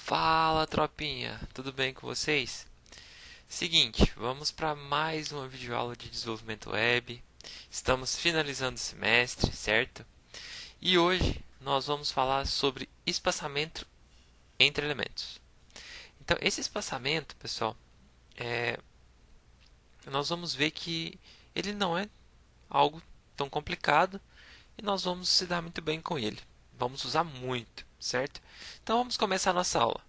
Fala, tropinha, tudo bem com vocês? Seguinte, vamos para mais uma videoaula de desenvolvimento web. Estamos finalizando o semestre, certo? E hoje nós vamos falar sobre espaçamento entre elementos. Então, esse espaçamento, pessoal, nós vamos ver que ele não é algo tão complicado e nós vamos se dar muito bem com ele. Vamos usar muito, certo? Então, vamos começar a nossa aula.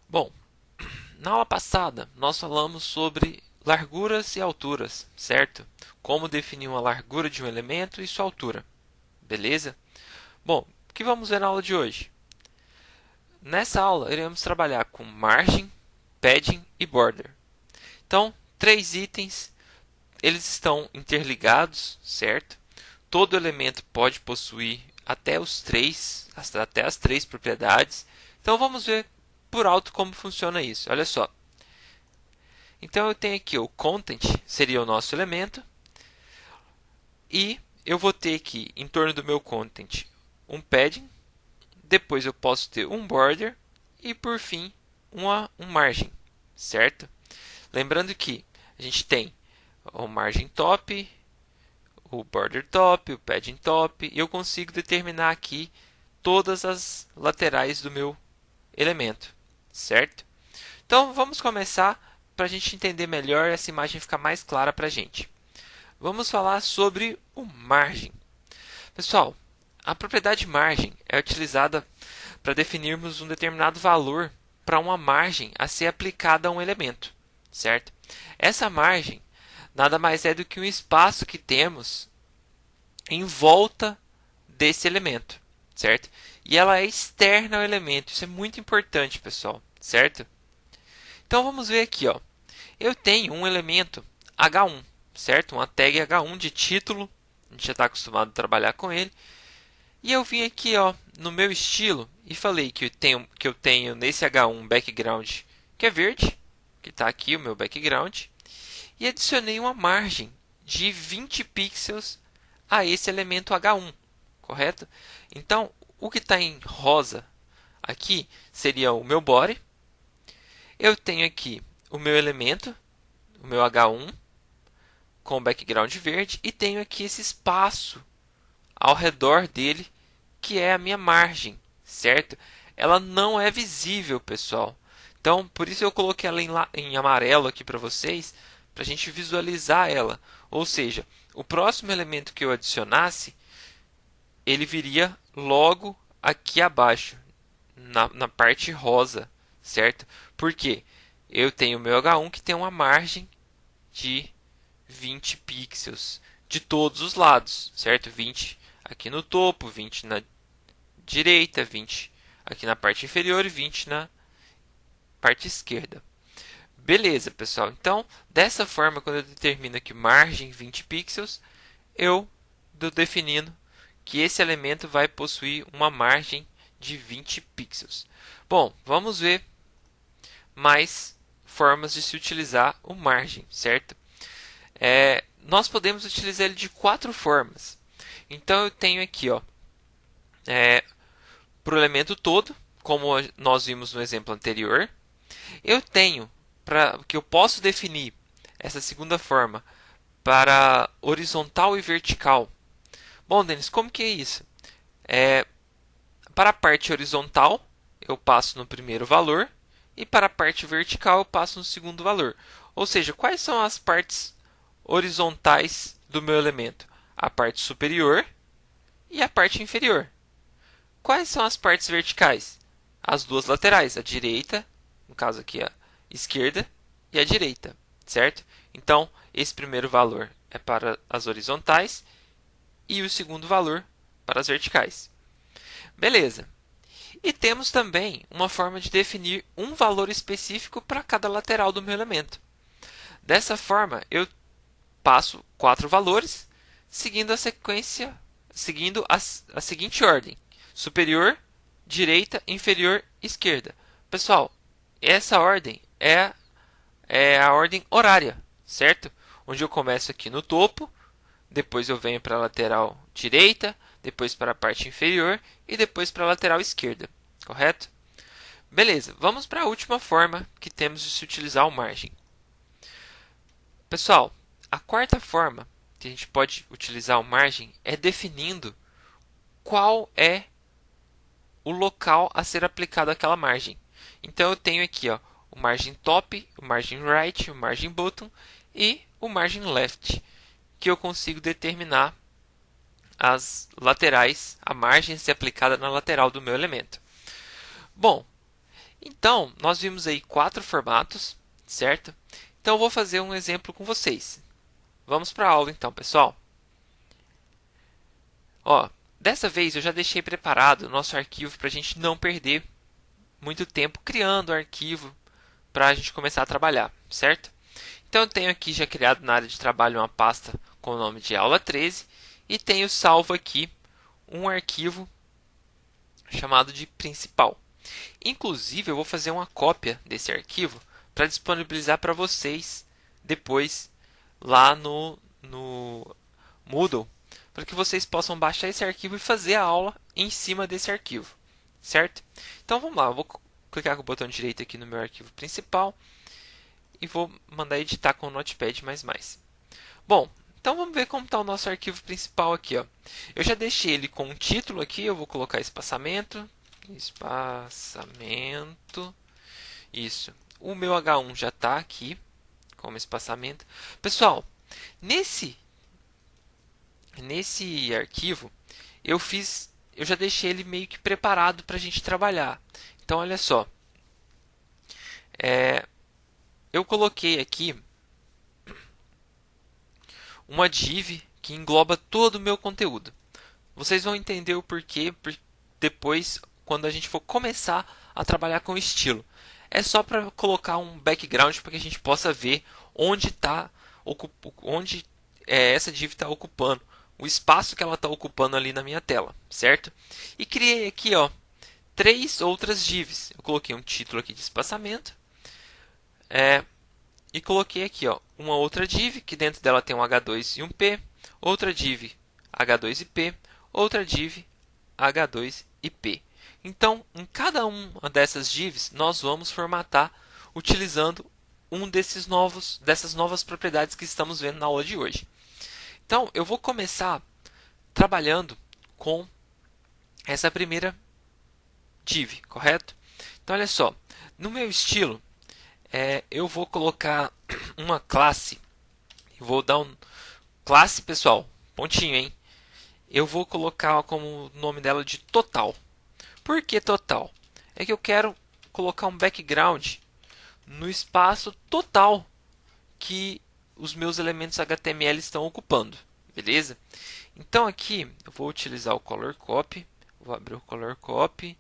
Bom, na aula passada, nós falamos sobre larguras e alturas, certo? Como definir uma largura de um elemento e sua altura, beleza? Bom, o que vamos ver na aula de hoje? Nessa aula, iremos trabalhar com margem, padding e border. Então, três itens, eles estão interligados, certo? Todo elemento pode possuir até as três propriedades. Então, vamos ver por alto como funciona isso. Olha só. Então, eu tenho aqui o content, seria o nosso elemento, e eu vou ter aqui, em torno do meu content, um padding, depois eu posso ter um border, e por fim, um margem, certo? Lembrando que a gente tem o margem top, o border top, o padding top, e eu consigo determinar aqui todas as laterais do meu elemento, certo? Então, vamos começar para a gente entender melhor e essa imagem ficar mais clara para a gente. Vamos falar sobre o margem. Pessoal, a propriedade margem é utilizada para definirmos um determinado valor para uma margem a ser aplicada a um elemento, certo? Essa margem nada mais é do que um espaço que temos em volta desse elemento, certo? E ela é externa ao elemento. Isso é muito importante, pessoal, certo? Então vamos ver aqui, ó. Eu tenho um elemento H1, certo? Uma tag H1 de título. A gente já está acostumado a trabalhar com ele. E eu vim aqui, ó, no meu estilo e falei que eu tenho nesse H1 um background que é verde, que está aqui o meu background, e adicionei uma margem de 20 pixels a esse elemento H1, correto? Então, o que está em rosa aqui seria o meu body. Eu tenho aqui o meu elemento, o meu H1, com background verde, e tenho aqui esse espaço ao redor dele, que é a minha margem, certo? Ela não é visível, pessoal. Então, por isso eu coloquei ela em amarelo aqui para vocês, para a gente visualizar ela. Ou seja, o próximo elemento que eu adicionasse, ele viria logo aqui abaixo, na parte rosa, certo? Por quê? Eu tenho o meu H1 que tem uma margem de 20 pixels de todos os lados, certo? 20 aqui no topo, 20 na direita, 20 aqui na parte inferior e 20 na parte esquerda. Beleza, pessoal. Então, dessa forma, quando eu determino aqui margem 20 pixels, eu estou definindo que esse elemento vai possuir uma margem de 20 pixels. Bom, vamos ver mais formas de se utilizar o margem, certo? Nós podemos utilizar ele de quatro formas. Então eu tenho aqui, ó, para o elemento todo, como nós vimos no exemplo anterior. Eu tenho que eu posso definir essa segunda forma para horizontal e vertical. Bom, Denis, como que é isso? Para a parte horizontal, eu passo no primeiro valor, e para a parte vertical, eu passo no segundo valor. Ou seja, quais são as partes horizontais do meu elemento? A parte superior e a parte inferior. Quais são as partes verticais? As duas laterais, a direita, no caso aqui a esquerda, e a direita, certo? Então, esse primeiro valor é para as horizontais e o segundo valor para as verticais. Beleza. E temos também uma forma de definir um valor específico para cada lateral do meu elemento. Dessa forma, eu passo quatro valores, seguindo a sequência, seguindo a seguinte ordem: superior, direita, inferior, esquerda. Pessoal, essa ordem é a ordem horária, certo? Onde eu começo aqui no topo, depois eu venho para a lateral direita, depois para a parte inferior e depois para a lateral esquerda, correto? Beleza, vamos para a última forma que temos de se utilizar o margem. Pessoal, a quarta forma que a gente pode utilizar o margem é definindo qual é o local a ser aplicado aquela margem. Então eu tenho aqui ó, o margin top, o margin right, o margin bottom e o margin left, que eu consigo determinar as laterais, a margem a ser aplicada na lateral do meu elemento. Bom, então nós vimos aí 4 formatos, certo? Então eu vou fazer um exemplo com vocês. Vamos para a aula então, pessoal. Ó, dessa vez eu já deixei preparado o nosso arquivo para a gente não perder muito tempo criando o arquivo para a gente começar a trabalhar, certo? Então eu tenho aqui já criado na área de trabalho uma pasta com o nome de aula 13 e tenho salvo aqui um arquivo chamado de principal. Inclusive eu vou fazer uma cópia desse arquivo para disponibilizar para vocês depois lá no Moodle, para que vocês possam baixar esse arquivo e fazer a aula em cima desse arquivo, certo? Então vamos lá, eu vou clicar com o botão direito aqui no meu arquivo principal e vou mandar editar com o Notepad++. Bom, então vamos ver como está o nosso arquivo principal aqui. Ó. Eu já deixei ele com um título aqui, eu vou colocar espaçamento, isso. O meu H1 já está aqui como espaçamento. Pessoal, nesse arquivo eu já deixei ele meio que preparado para a gente trabalhar. Então olha só, eu coloquei aqui uma div que engloba todo o meu conteúdo. Vocês vão entender o porquê depois, quando a gente for começar a trabalhar com estilo. É só para colocar um background para que a gente possa ver onde essa div está ocupando, o espaço que ela está ocupando ali na minha tela, certo? E criei aqui, ó, 3 outras divs. Eu coloquei um título aqui de espaçamento, e coloquei aqui ó, uma outra div, que dentro dela tem um H2 e um P, outra div H2 e P, outra div H2 e P. Então, em cada uma dessas divs, nós vamos formatar utilizando dessas novas propriedades que estamos vendo na aula de hoje. Então, eu vou começar trabalhando com essa primeira div, correto? Então, olha só, no meu estilo, eu vou colocar uma classe. Eu vou dar um classe, pessoal, pontinho, hein? Eu vou colocar como nome dela de total. Por que total? É que eu quero colocar um background no espaço total que os meus elementos HTML estão ocupando, beleza? Então aqui eu vou utilizar o color copy, vou abrir o color copy,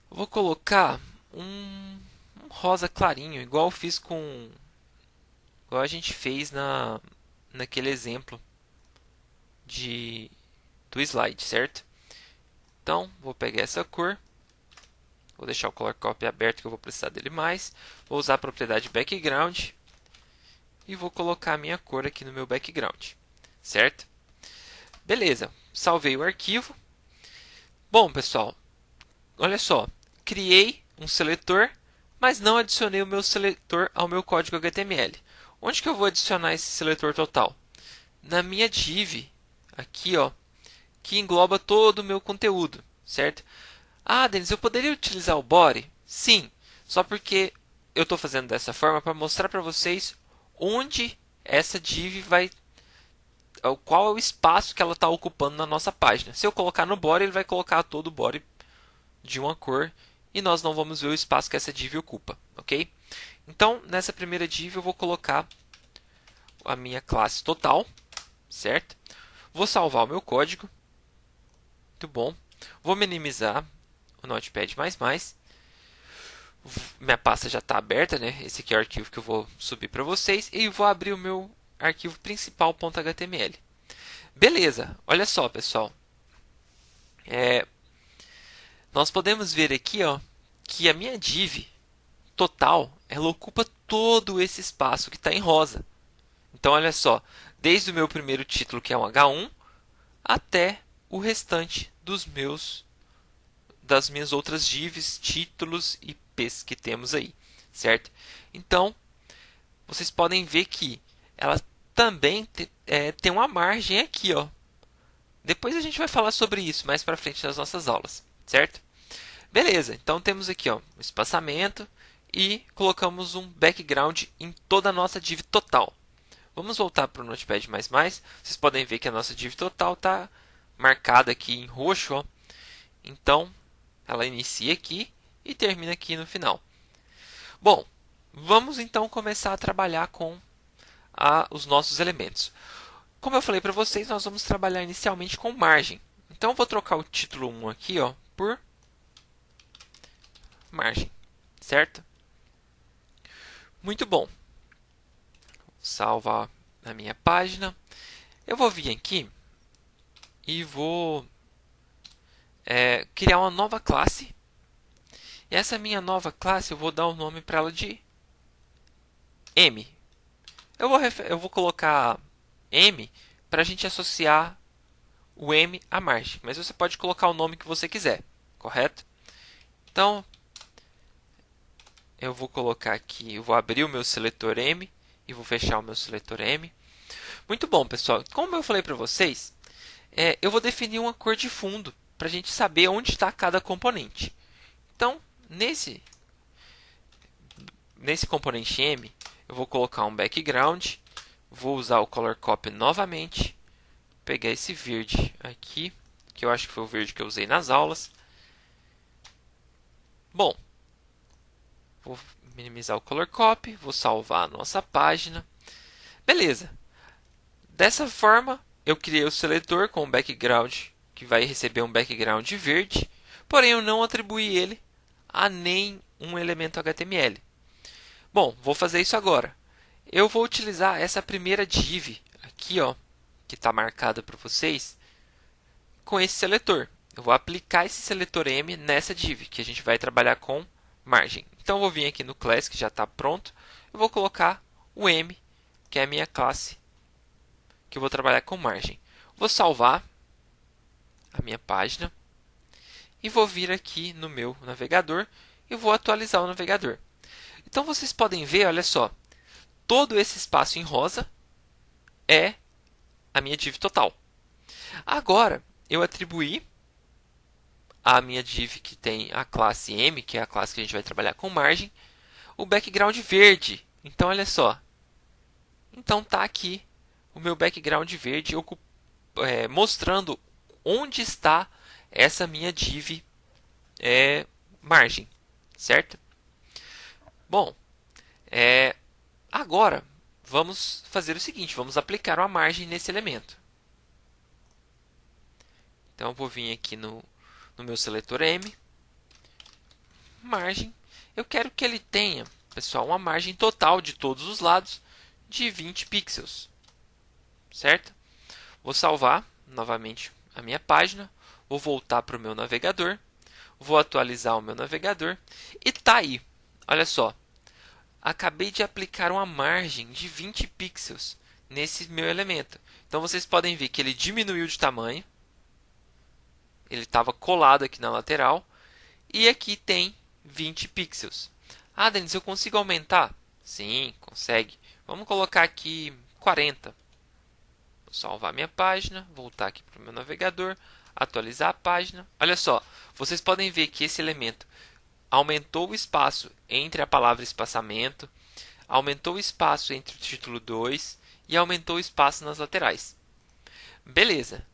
vou colocar um rosa clarinho, igual a gente fez naquele exemplo do slide, certo? Então, vou pegar essa cor, vou deixar o color copy aberto que eu vou precisar dele mais, vou usar a propriedade background e vou colocar a minha cor aqui no meu background, certo? Beleza, salvei o arquivo. Bom, pessoal, olha só, criei um seletor, mas não adicionei o meu seletor ao meu código HTML. Onde que eu vou adicionar esse seletor total? Na minha div, aqui ó, que engloba todo o meu conteúdo, certo? Ah, Denis, eu poderia utilizar o body? Sim, só porque eu estou fazendo dessa forma para mostrar para vocês onde essa div vai, qual é o espaço que ela está ocupando na nossa página. Se eu colocar no body, ele vai colocar todo o body de uma cor e nós não vamos ver o espaço que essa div ocupa, ok? Então, nessa primeira div eu vou colocar a minha classe total, certo? Vou salvar o meu código. Muito bom. Vou minimizar o Notepad++. Minha pasta já está aberta, né? Esse aqui é o arquivo que eu vou subir para vocês. E vou abrir o meu arquivo principal.html. Beleza, olha só, pessoal. Nós podemos ver aqui ó, que a minha div total ela ocupa todo esse espaço que está em rosa. Então, olha só, desde o meu primeiro título, que é um H1, até o restante das minhas outras divs, títulos e Ps que temos aí, certo? Então, vocês podem ver que ela também tem uma margem aqui, ó. Depois a gente vai falar sobre isso mais para frente nas nossas aulas, certo? Beleza, então temos aqui ó, um espaçamento e colocamos um background em toda a nossa div total. Vamos voltar para o Notepad++. Vocês podem ver que a nossa div total está marcada aqui em roxo. Ó. Então, ela inicia aqui e termina aqui no final. Bom, vamos então começar a trabalhar com os nossos elementos. Como eu falei para vocês, nós vamos trabalhar inicialmente com margem. Então, eu vou trocar o título 1 aqui ó, por margem, certo? Muito bom. Vou salvar a minha página. Eu vou vir aqui e vou criar uma nova classe. E essa minha nova classe eu vou dar o nome para ela de M. Eu vou colocar M para a gente associar o M à margem. Mas você pode colocar o nome que você quiser, correto? Então, eu vou colocar aqui, eu vou abrir o meu seletor M e vou fechar o meu seletor M. Muito bom, pessoal. Como eu falei para vocês, eu vou definir uma cor de fundo para a gente saber onde está cada componente. Então, nesse componente M, eu vou colocar um background, vou usar o color copy novamente, pegar esse verde aqui, que eu acho que foi o verde que eu usei nas aulas. Bom, vou minimizar o color copy, vou salvar a nossa página. Beleza. Dessa forma, eu criei o seletor com um background que vai receber um background verde, porém eu não atribuí ele a nenhum elemento HTML. Bom, vou fazer isso agora. Eu vou utilizar essa primeira div aqui, ó, que está marcada para vocês, com esse seletor. Eu vou aplicar esse seletor M nessa div, que a gente vai trabalhar com margem. Então, eu vou vir aqui no class, que já está pronto. Eu vou colocar o M, que é a minha classe, que eu vou trabalhar com margem. Vou salvar a minha página e vou vir aqui no meu navegador e vou atualizar o navegador. Então, vocês podem ver, olha só, todo esse espaço em rosa é a minha div total. Agora, eu atribuí a minha div que tem a classe M, que é a classe que a gente vai trabalhar com margem, o background verde. Então, olha só. Então, está aqui o meu background verde mostrando onde está essa minha div margem, certo? Bom, agora vamos fazer o seguinte, vamos aplicar uma margem nesse elemento. Então, eu vou vir aqui no meu seletor M, margem. Eu quero que ele tenha, pessoal, uma margem total de todos os lados de 20 pixels, certo? Vou salvar novamente a minha página, vou voltar para o meu navegador, vou atualizar o meu navegador e tá aí, olha só. Acabei de aplicar uma margem de 20 pixels nesse meu elemento. Então, vocês podem ver que ele diminuiu de tamanho. Ele estava colado aqui na lateral. E aqui tem 20 pixels. Ah, Denis, eu consigo aumentar? Sim, consegue. Vamos colocar aqui 40. Vou salvar minha página, voltar aqui para o meu navegador, atualizar a página. Olha só, vocês podem ver que esse elemento aumentou o espaço entre a palavra espaçamento, aumentou o espaço entre o título 2 e aumentou o espaço nas laterais. Beleza.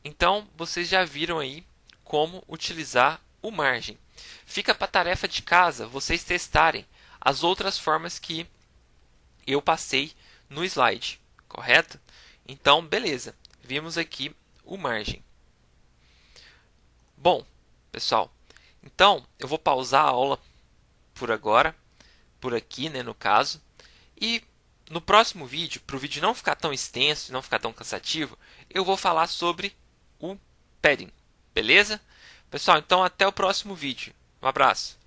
Então, vocês já viram aí como utilizar o margem. Fica para a tarefa de casa vocês testarem as outras formas que eu passei no slide, correto? Então, beleza. Vimos aqui o margem. Bom, pessoal, então eu vou pausar a aula por agora, por aqui, né, no caso. E no próximo vídeo, para o vídeo não ficar tão extenso e não ficar tão cansativo, eu vou falar sobre o padding, beleza? Pessoal, então até o próximo vídeo. Um abraço.